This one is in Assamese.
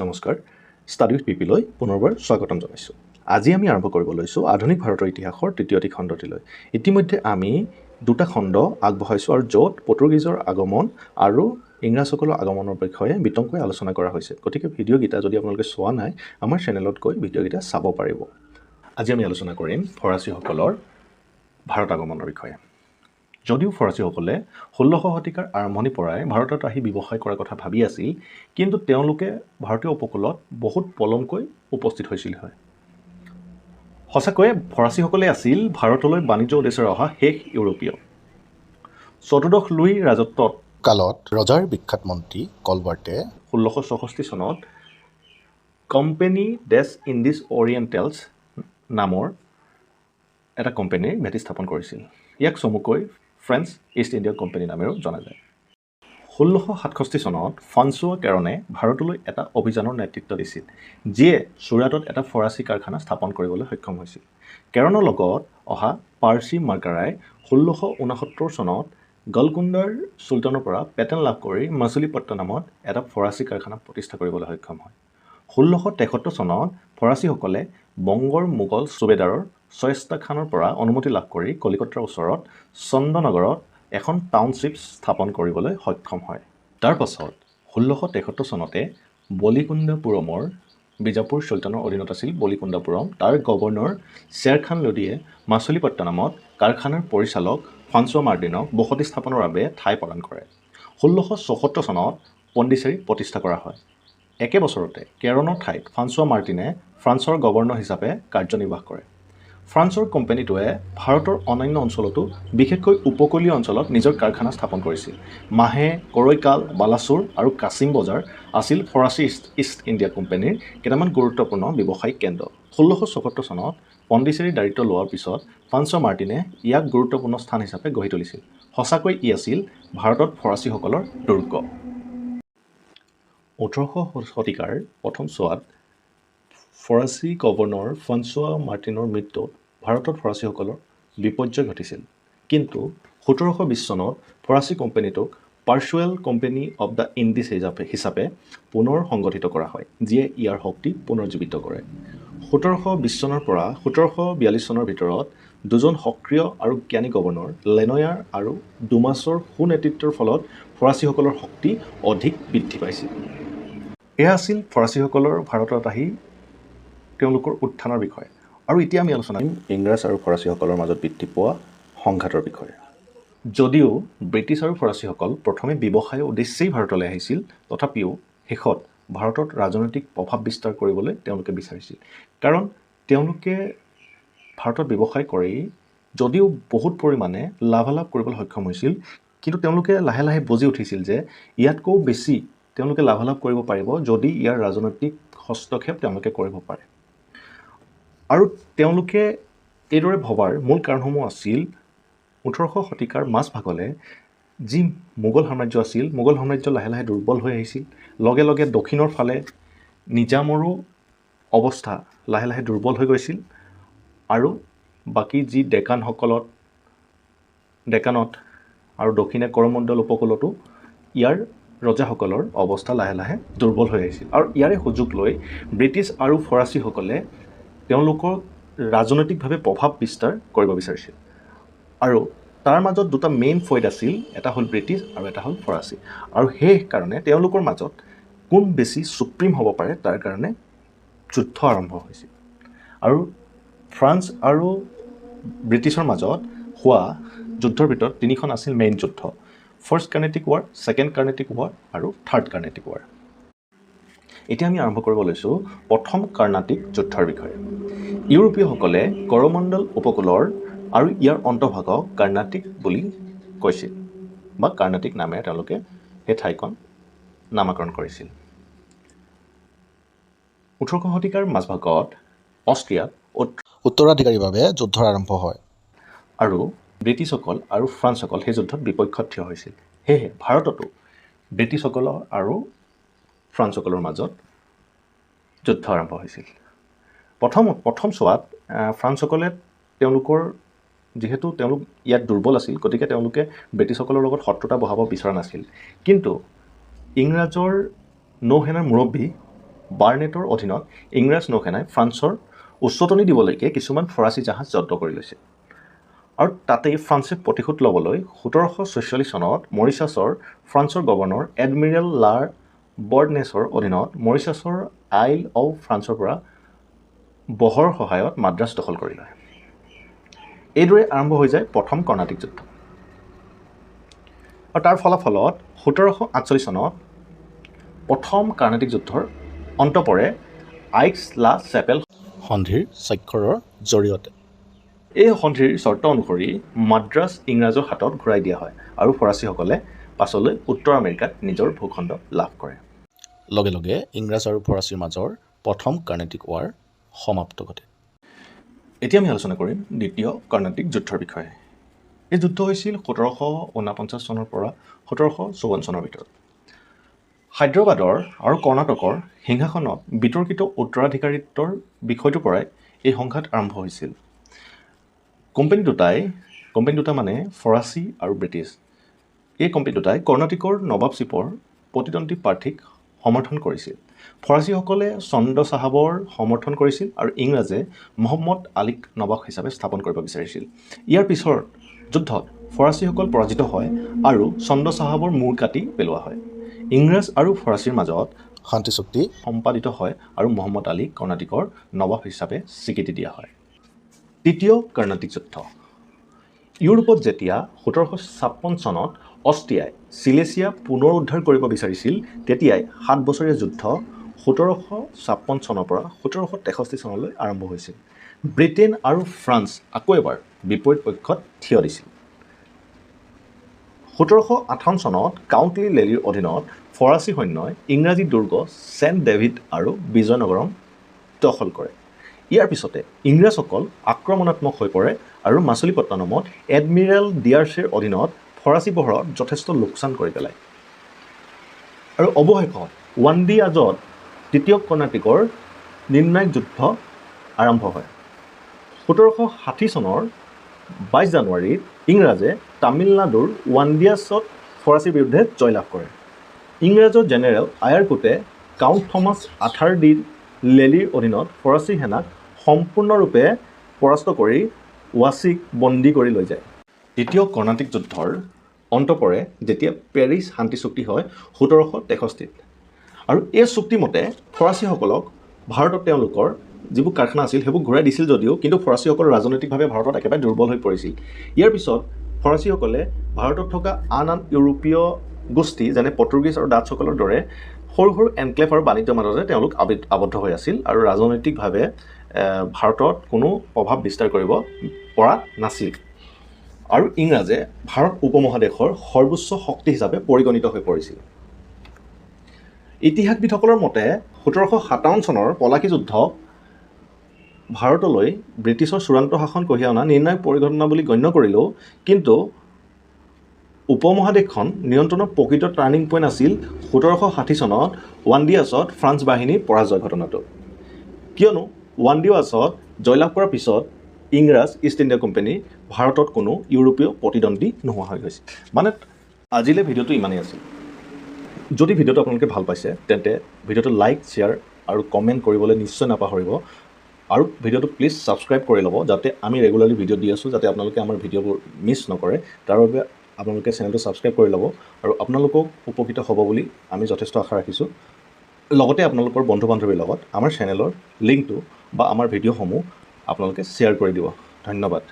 নমস্কাৰ ষ্টাডি উইথ পিপিলৈ পুনৰবাৰ স্বাগতম জনাইছোঁ। আজি আমি আৰম্ভ কৰিব লৈছোঁ আধুনিক ভাৰতৰ ইতিহাসৰ তৃতীয়টি খণ্ডটিলৈ। ইতিমধ্যে আমি দুটা খণ্ড আগবঢ়াইছোঁ আৰু য'ত পৰ্তুগীজৰ আগমন আৰু ইংৰাজসকলৰ আগমনৰ বিষয়ে বিতংকৈ আলোচনা কৰা হৈছে। গতিকে ভিডিঅ'কেইটা যদি আপোনালোকে চোৱা নাই আমাৰ চেনেলত গৈ ভিডিঅ'কেইটা চাব পাৰিব। আজি আমি আলোচনা কৰিম ফৰাচীসকলৰ ভাৰত আগমনৰ বিষয়ে। যদিও ফৰাচীসকলে 16শ শতিকাৰ আৰম্ভণিৰ পৰাই ভাৰতত আহি ব্যৱসায় কৰাৰ কথা ভাবি আছিল, কিন্তু তেওঁলোকে ভাৰতীয় উপকূলত বহুত পলমকৈ উপস্থিত হৈছিল হয়। সঁচাকৈয়ে ফৰাচীসকলে আছিল ভাৰতলৈ বাণিজ্য উদ্দেশ্যেৰে অহা শেষ ইউৰোপীয়। চতুৰ্দশ লুইৰ ৰাজত্বত কালত ৰজাৰ বিখ্যাত মন্ত্ৰী কলবাৰ্টে 1664 চনত কোম্পানী ডেছ ইণ্ডিজ অৰিয়েণ্টেলছ নামৰ এটা কোম্পানীৰ ভেটি স্থাপন কৰিছিল। ইয়াক চমুকৈ ফ্ৰেঞ্চ ইষ্ট ইণ্ডিয়া কোম্পানী নামেৰেও জনা যায়। 1667 চনত ফ্ৰান্সোৱা কেৰনে ভাৰতলৈ এটা অভিযানৰ নেতৃত্ব দিছিল, যিয়ে চুৰাটত এটা ফৰাচী কাৰখানা স্থাপন কৰিবলৈ সক্ষম হৈছিল। কেৰনৰ লগত অহা পাৰ্চী মাৰ্কাৰাই 1669 চনত গলকুণ্ডাৰ চুলতানৰ পৰা পেটেণ্ট লাভ কৰি মাছুলিপট্টনমত এটা ফৰাচী কাৰখানা প্ৰতিষ্ঠা কৰিবলৈ সক্ষম হয়। 1673 চনত ফৰাচীসকলে বংগৰ মোগল সুবেদাৰৰ ছয়স্তা খানৰ পৰা অনুমতি লাভ কৰি কলিকতাৰ ওচৰত চন্দনগৰত এখন টাউনশ্বিপ স্থাপন কৰিবলৈ সক্ষম হয়। তাৰ পাছত 1673 চনতে বলিকুণ্ডাপুৰমৰ বিজাপুৰ চুলতানৰ অধীনত আছিল বলিকুণ্ডাপুৰম। তাৰ গভৰ্ণৰ শ্বেৰ খান লোদীয়ে মাছুলিপট্টনমত কাৰখানাৰ পৰিচালক ফ্ৰান্সোৱা মাৰ্টিনক বসতি স্থাপনৰ বাবে ঠাই প্ৰদান কৰে। 1674 চনত পণ্ডিচেৰী প্ৰতিষ্ঠা কৰা হয়। একে বছৰতে কেৰনৰ ঠাইত ফ্ৰান্সোৱা মাৰ্টিনে ফ্ৰান্সৰ গভৰ্ণৰ হিচাপে কাৰ্যনিৰ্বাহ কৰে। ফ্ৰান্সৰ কোম্পানীটোৱে ভাৰতৰ অন্যান্য অঞ্চলতো বিশেষকৈ উপকূলীয় অঞ্চলত নিজৰ কাৰখানা স্থাপন কৰিছিল। মাহে, কৰৈকাল, বালাচুৰ আৰু কাছিম বজাৰ আছিল ফৰাচী ইষ্ট ইণ্ডিয়া কোম্পানীৰ কেইটামান গুৰুত্বপূৰ্ণ ব্যৱসায়িক কেন্দ্ৰ। 1674 চনত পণ্ডিচেৰীৰ দায়িত্ব লোৱাৰ পিছত ফ্ৰান্সোৱা মাৰ্টিনে ইয়াক গুৰুত্বপূৰ্ণ স্থান হিচাপে গঢ়ি তুলিছিল। সঁচাকৈ ই আছিল ভাৰতত ফৰাচীসকলৰ দুৰ্গ। 18শ শতিকাৰ প্ৰথম চোৱাত ফৰাচী গভৰ্ণৰ ফ্ৰান্সোৱা মাৰ্টিনৰ মৃত্যুত ভাৰতত ফৰাচীসকলৰ বিপৰ্যয় ঘটিছিল। কিন্তু 1720 চনত ফৰাচী কোম্পানীটোক পাৰ্চুৱেল কোম্পানী অৱ দ্য ইণ্ডিজ হিচাপে পুনৰ সংগঠিত কৰা হয়, যিয়ে ইয়াৰ শক্তি পুনৰুজ্জীৱিত কৰে। 1720 চনৰ পৰা 1742 চনৰ ভিতৰত দুজন সক্ৰিয় আৰু জ্ঞানী গভৰ্ণৰ লেনয়াৰ আৰু ডুমাছৰ সুনেতৃত্বৰ ফলত ফৰাচীসকলৰ শক্তি অধিক বৃদ্ধি পাইছিল। এয়া আছিল ফৰাচীসকলৰ ভাৰতত আহি তেওঁলোকৰ উত্থানৰ বিষয়ে। আৰু এতিয়া আমি আলোচনা কৰিম ইংৰাজ আৰু ফৰাচীসকলৰ মাজত বৃদ্ধি পোৱা সংঘাতৰ বিষয়ে। যদিও ব্ৰিটিছ আৰু ফৰাচীসকল প্ৰথমে ব্যৱসায়ৰ উদ্দেশ্যেই ভাৰতলৈ আহিছিল, তথাপিও শেষত ভাৰতত ৰাজনৈতিক প্ৰভাৱ বিস্তাৰ কৰিবলৈ তেওঁলোকে বিচাৰিছিল। কাৰণ তেওঁলোকে ভাৰতত ব্যৱসায় কৰি যদিও বহুত পৰিমাণে লাভালাভ কৰিবলৈ সক্ষম হৈছিল, কিন্তু তেওঁলোকে লাহে লাহে বুজি উঠিছিল যে ইয়াতকৈও বেছি তেওঁলোকে লাভালাভ কৰিব পাৰিব যদি ইয়াৰ ৰাজনৈতিক হস্তক্ষেপ তেওঁলোকে কৰিব পাৰে। আৰু তেওঁলোকে এইদৰে ভবাৰ মূল কাৰণসমূহ আছিল 18শ শতিকাৰ মাজভাগলৈ যি মোগল সাম্ৰাজ্য আছিল, মোগল সাম্ৰাজ্য লাহে লাহে দুৰ্বল হৈ আহিছিল। লগে লগে দক্ষিণৰ ফালে নিজামৰো অৱস্থা লাহে লাহে দুৰ্বল হৈ গৈছিল। আৰু বাকী যি ডেকানত আৰু দক্ষিণে কৰমণ্ডল উপকূলতো ইয়াৰ ৰজাসকলৰ অৱস্থা লাহে লাহে দুৰ্বল হৈ আহিছিল। আৰু ইয়াৰে সুযোগ লৈ ব্ৰিটিছ আৰু ফৰাচীসকলে তেওঁলোকৰ ৰাজনৈতিকভাৱে প্ৰভাৱ বিস্তাৰ কৰিব বিচাৰিছিল। আৰু তাৰ মাজত দুটা মেইন ফৈদ আছিল, এটা হ'ল ব্ৰিটিছ আৰু এটা হ'ল ফৰাচী। আৰু সেইকাৰণে তেওঁলোকৰ মাজত কোন বেছি চুপ্ৰিম হ'ব পাৰে তাৰ কাৰণে যুদ্ধ আৰম্ভ হৈছিল। আৰু ফ্ৰান্স আৰু ব্ৰিটিছৰ মাজত হোৱা যুদ্ধৰ ভিতৰত তিনিখন আছিল মেইন যুদ্ধ: ফাৰ্ষ্ট কাৰ্নেটিক ৱাৰ, ছেকেণ্ড কাৰ্নেটিক ৱাৰ আৰু থাৰ্ড কাৰ্নেটিক ৱাৰ। এতিয়া আমি আৰম্ভ কৰিব লৈছোঁ প্ৰথম কাৰ্ণাটিক যুদ্ধৰ বিষয়ে। ইউৰোপীয়সকলে কৰমণ্ডল উপকূলৰ আৰু ইয়াৰ অন্তৰ্ভাগক কাৰ্ণাটিক বুলি কৈছিল, বা কাৰ্ণাটিক নামেৰে তেওঁলোকে সেই ঠাইখন নামাকৰণ কৰিছিল। 18শ শতিকাৰ মাজভাগত অষ্ট্ৰিয়াত উত্তৰাধিকাৰীৰ বাবে যুদ্ধ আৰম্ভ হয়। আৰু ব্ৰিটিছসকল আৰু ফ্ৰান্সসকল সেই যুদ্ধত বিপক্ষত থিয় হৈছিল। সেয়েহে ভাৰততো ব্ৰিটিছসকলৰ আৰু ফ্ৰান্সসকলৰ মাজত যুদ্ধ আৰম্ভ হৈছিল। প্ৰথম চোৱাত ফ্ৰান্সসকলে যিহেতু তেওঁলোক ইয়াত দুৰ্বল আছিল, গতিকে তেওঁলোকে ব্ৰিটিছসকলৰ লগত শত্ৰুতা বঢ়াব বিচৰা নাছিল। কিন্তু ইংৰাজৰ নৌসেনাৰ মুৰব্বী বাৰ্নেটৰ অধীনত ইংৰাজ নৌসেনাই ফ্ৰান্সৰ উচতনি দিবলৈকে কিছুমান ফৰাচী জাহাজ জব্দ কৰি লৈছিল আৰু তাতেই ফ্ৰান্সে প্ৰতিশোধ ল'বলৈ 1746 চনত মৰিছাছৰ ফ্ৰান্সৰ গভৰ্ণৰ এডমিৰেল লাৰ বৰ্ডনেছৰ অধীনত মৰিছাছৰ আইল অৱ ফ্ৰান্সৰ পৰা বহৰ সহায়ত মাদ্ৰাছ দখল কৰি লয়। এইদৰে আৰম্ভ হৈ যায় প্ৰথম কৰ্ণাটিক যুদ্ধ আৰু তাৰ ফলাফলত 1748 চনত প্ৰথম কৰ্ণাটিক যুদ্ধৰ অন্ত পৰে আইক্স লা চেপেল সন্ধিৰ স্বাক্ষৰৰ জৰিয়তে। এই সন্ধিৰ চৰ্ত অনুসৰি মাদ্ৰাছ ইংৰাজৰ হাতত ঘূৰাই দিয়া হয় আৰু ফৰাচীসকলে পাছলৈ উত্তৰ আমেৰিকাত নিজৰ ভূখণ্ড লাভ কৰে। লগে লগে ইংৰাজ আৰু ফৰাচীৰ মাজৰ প্ৰথম কাৰ্ণেটিক ৱাৰ সমাপ্ত ঘটে। এতিয়া আমি আলোচনা কৰিম দ্বিতীয় কৰ্ণাটিক যুদ্ধৰ বিষয়ে। এই যুদ্ধ হৈছিল 1749 চনৰ পৰা 1754 চনৰ ভিতৰত। হায়দৰাবাদৰ আৰু কৰ্ণাটকৰ সিংহাসনত বিতৰ্কিত উত্তৰাধিকাৰিত্বৰ বিষয়টোৰ পৰাই এই সংঘাত আৰম্ভ হৈছিল। কোম্পানী দুটা মানে ফৰাচী আৰু ব্ৰিটিছ, এই কোম্পানী দুটাই কৰ্ণাটিকৰ নৱাবশ্বিপৰ প্ৰতিদ্বন্দ্বী প্ৰাৰ্থীক সমৰ্থন কৰিছিল। ফৰাচীসকলে চন্দ চাহাবৰ সমৰ্থন কৰিছিল আৰু ইংৰাজে মহম্মদ আলীক নৱাব হিচাপে স্থাপন কৰিব বিচাৰিছিল। ইয়াৰ পিছৰ যুদ্ধত ফৰাচীসকল পৰাজিত হয় আৰু চন্দ চাহাবৰ মূৰ কাটি পেলোৱা হয়। ইংৰাজ আৰু ফৰাচীৰ মাজত শান্তি চুক্তি সম্পাদিত হয় আৰু মহম্মদ আলীক কৰ্ণাটিকৰ নৱাব হিচাপে স্বীকৃতি দিয়া হয়। তৃতীয় কৰ্ণাটিক যুদ্ধ। ইউৰোপত যেতিয়া 1756 চনত অষ্ট্ৰিয়াই চিলেছিয়া পুনৰ উদ্ধাৰ কৰিব বিচাৰিছিল, তেতিয়াই 7 বছৰীয়া যুদ্ধ 1756 চনৰ পৰা 1763 চনলৈ আৰম্ভ হৈছিল। ব্ৰিটেইন আৰু ফ্ৰান্স আকৌ এবাৰ বিপৰীত পক্ষত থিয় দিছিল। 1758 চনত কাউণ্ট লেলিৰ অধীনত ফৰাচী সৈন্যই ইংৰাজী দুৰ্গ ছেণ্ট ডেভিড আৰু বিজয়নগৰম দখল কৰে। ইয়াৰ পিছতে ইংৰাজসকল আক্ৰমণাত্মক হৈ পৰে আৰু মাছলিপট্টনমত এডমিৰেল ডিয়াৰ্চেৰ অধীনত ফৰাচী বহৰত যথেষ্ট লোকচান কৰি পেলায়। আৰু অৱশেষত ৱাণ্ডিয়াজত তৃতীয় কৰ্ণাটিকৰ নিৰ্ণায়ক যুদ্ধ আৰম্ভ হয়। 1760 চনৰ 22 জানুৱাৰীত ইংৰাজে তামিলনাডুৰ ৱাণ্ডিয়াছত ফৰাচীৰ বিৰুদ্ধে জয়লাভ কৰে। ইংৰাজৰ জেনেৰেল আয়াৰকুটে কাউণ্ট থমাছ আথাৰ ডি লেলিৰ অধীনত ফৰাচী সেনাক সম্পূৰ্ণৰূপে পৰাস্ত কৰি ৱাচিক বন্দী কৰি লৈ যায়। দ্বিতীয় কৰ্ণাটিক যুদ্ধৰ অন্ত পৰে যেতিয়া পেৰিছ শান্তি চুক্তি হয় 1763 আৰু এই চুক্তিমতে ফৰাচীসকলক ভাৰতত তেওঁলোকৰ যিবোৰ কাৰখানা আছিল সেইবোৰ ঘূৰাই দিছিল যদিও কিন্তু ফৰাচীসকল ৰাজনৈতিকভাৱে ভাৰতত একেবাৰে দুৰ্বল হৈ পৰিছিল। ইয়াৰ পিছত ফৰাচীসকলে ভাৰতত থকা আন ইউৰোপীয় গোষ্ঠী যেনে পৰ্তুগীজ আৰু ডাচ্চসকলৰ দৰে সৰু সৰু এনক্লেভ আৰু বাণিজ্যৰ মাজতে তেওঁলোক আবদ্ধ হৈ আছিল আৰু ৰাজনৈতিকভাৱে ভাৰতত কোনো প্ৰভাৱ বিস্তাৰ কৰিব পৰা নাছিল। আৰু ইংৰাজে ভাৰত উপমহাদেশৰ সৰ্বোচ্চ শক্তি হিচাপে পৰিগণিত হৈ পৰিছিল। ইতিহাসবিদসকলৰ মতে 1757 চনৰ পলাশী যুদ্ধক ভাৰতলৈ ব্ৰিটিছৰ চূড়ান্ত শাসন কঢ়িয়াই অনা নিৰ্ণায়ক পৰিঘটনা বুলি গণ্য কৰিলেও কিন্তু উপমহাদেশখন নিয়ন্ত্ৰণৰ প্ৰকৃত টাৰ্ণিং পইণ্ট আছিল 1760 চনত ৱাণ্ডিয়াছত ফ্ৰান্স বাহিনীৰ পৰাজয় ঘটনাটো। কিয়নো ৱাণ্ডিয়াছত জয়লাভ কৰাৰ পিছত ইংৰাজ ইষ্ট ইণ্ডিয়া কোম্পানী ভাৰতত কোনো ইউৰোপীয় প্ৰতিদ্বন্দ্বী নোহোৱা হৈ গৈছে। মানে আজিলৈ ভিডিঅ'টো ইমানেই আছিল। যদি ভিডিঅ'টো আপোনালোকে ভাল পাইছে তেন্তে ভিডিঅ'টো লাইক, শ্বেয়াৰ আৰু কমেণ্ট কৰিবলৈ নিশ্চয় নাপাহৰিব আৰু ভিডিঅ'টো প্লিজ ছাবস্ক্ৰাইব কৰি ল'ব যাতে আমি ৰেগুলাৰলি ভিডিঅ' দি আছোঁ, যাতে আপোনালোকে আমাৰ ভিডিঅ'বোৰ মিছ নকৰে। তাৰ বাবে আপোনালোকে চেনেলটো ছাবস্ক্ৰাইব কৰি ল'ব আৰু আপোনালোকক উপকৃত হ'ব বুলি আমি যথেষ্ট আশা ৰাখিছোঁ। লগতে আপোনালোকৰ বন্ধু বান্ধৱীৰ লগত আমাৰ চেনেলৰ লিংকটো বা আমাৰ ভিডিঅ'সমূহ আপোনালোকে শ্বেয়াৰ কৰি দিব। ধন্যবাদ।